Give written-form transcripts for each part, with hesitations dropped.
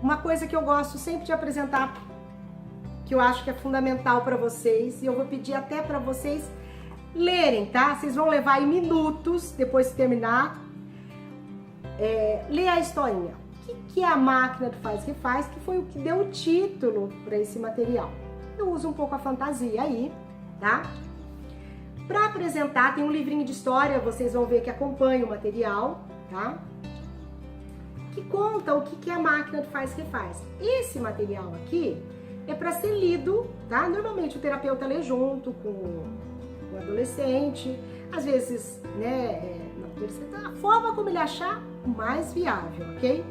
uma coisa que eu gosto sempre de apresentar, que eu acho que é fundamental para vocês, e eu vou pedir até para vocês lerem, tá? Vocês vão levar aí minutos, depois de terminar, ler a historinha. O que é a máquina do faz e refaz, que foi o que deu o título para esse material. Eu uso um pouco a fantasia aí, tá? Para apresentar, tem um livrinho de história, vocês vão ver que acompanha o material, tá? Que conta o que é a máquina do faz e refaz. Esse material aqui é para ser lido, tá? Normalmente o terapeuta lê junto com o adolescente, às vezes, né, a forma como ele achar mais viável, ok?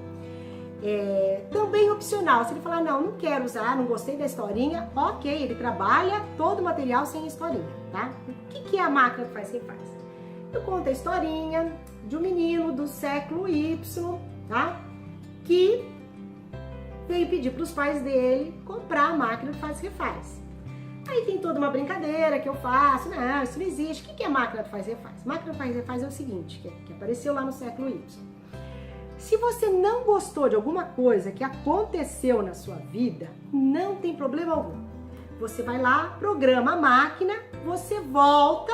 Também opcional, se ele falar, não quero usar, não gostei da historinha, ok, ele trabalha todo o material sem historinha, tá? O que é a máquina do faz e refaz? Eu conto a historinha de um menino do século Y, tá? Que veio pedir para os pais dele comprar a máquina do faz e refaz. Aí tem toda uma brincadeira que eu faço, não, isso não existe. O que é máquina do faz e refaz? Máquina do faz e refaz é o seguinte, que apareceu lá no século Y. Se você não gostou de alguma coisa que aconteceu na sua vida, não tem problema algum. Você vai lá, programa a máquina, você volta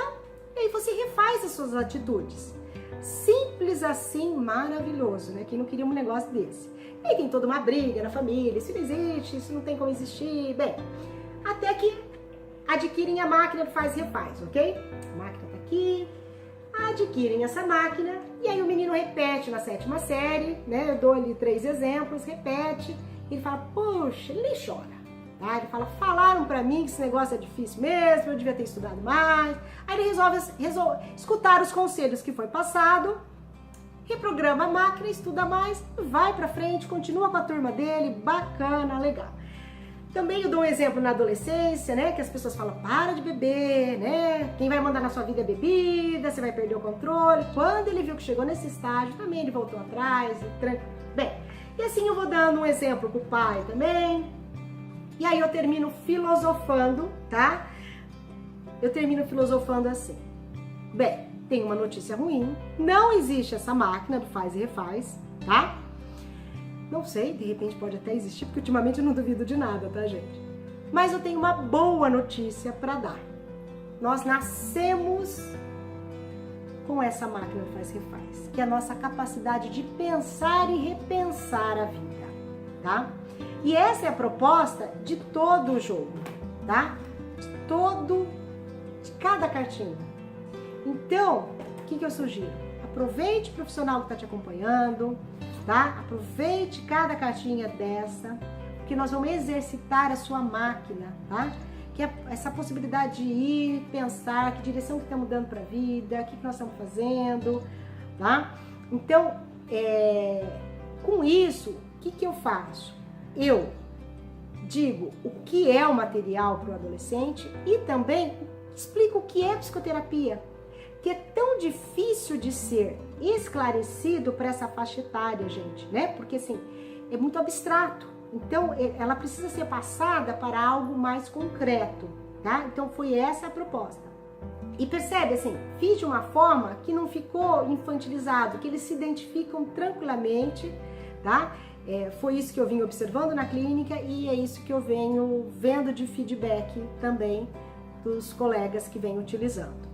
e aí você refaz as suas atitudes. Simples assim, maravilhoso, né? Quem não queria um negócio desse? E aí tem toda uma briga na família, isso não existe, isso não tem como existir. Bem, até que adquirem a máquina do faz e refaz, ok? A máquina tá aqui, adquirem essa máquina e aí o menino repete na 7ª série, né? Eu dou ali 3 exemplos, repete, ele fala, poxa, ele nem chora. Tá? Ele fala, falaram pra mim que esse negócio é difícil mesmo, eu devia ter estudado mais. Aí ele resolve escutar os conselhos que foi passado, reprograma a máquina, estuda mais, vai pra frente, continua com a turma dele, bacana, legal. Também eu dou um exemplo na adolescência, né, que as pessoas falam, para de beber, né, quem vai mandar na sua vida é bebida, você vai perder o controle. Quando ele viu que chegou nesse estágio, também ele voltou atrás, bem, e assim eu vou dando um exemplo pro pai também. E aí eu termino filosofando, tá? Eu termino filosofando assim. Bem, tem uma notícia ruim. Não existe essa máquina do faz e refaz, tá? Não sei, de repente pode até existir, porque ultimamente eu não duvido de nada, tá, gente? Mas eu tenho uma boa notícia para dar. Nós nascemos com essa máquina do faz e refaz, que é a nossa capacidade de pensar e repensar a vida, tá? E essa é a proposta de todo o jogo, tá? De cada cartinha. Então, o que eu sugiro? Aproveite o profissional que está te acompanhando, tá? Aproveite cada cartinha dessa, porque nós vamos exercitar a sua máquina, tá? Que é essa possibilidade de ir, pensar, que direção que estamos dando para a vida, o que nós estamos fazendo, tá? Então, com isso, o que eu faço? Eu digo o que é o material para o adolescente e também explico o que é psicoterapia, que é tão difícil de ser esclarecido para essa faixa etária, gente, né? Porque assim, é muito abstrato. Então, ela precisa ser passada para algo mais concreto, tá? Então, foi essa a proposta. E percebe, assim, fiz de uma forma que não ficou infantilizado, que eles se identificam tranquilamente, tá? Foi isso que eu vim observando na clínica e é isso que eu venho vendo de feedback também dos colegas que vêm utilizando.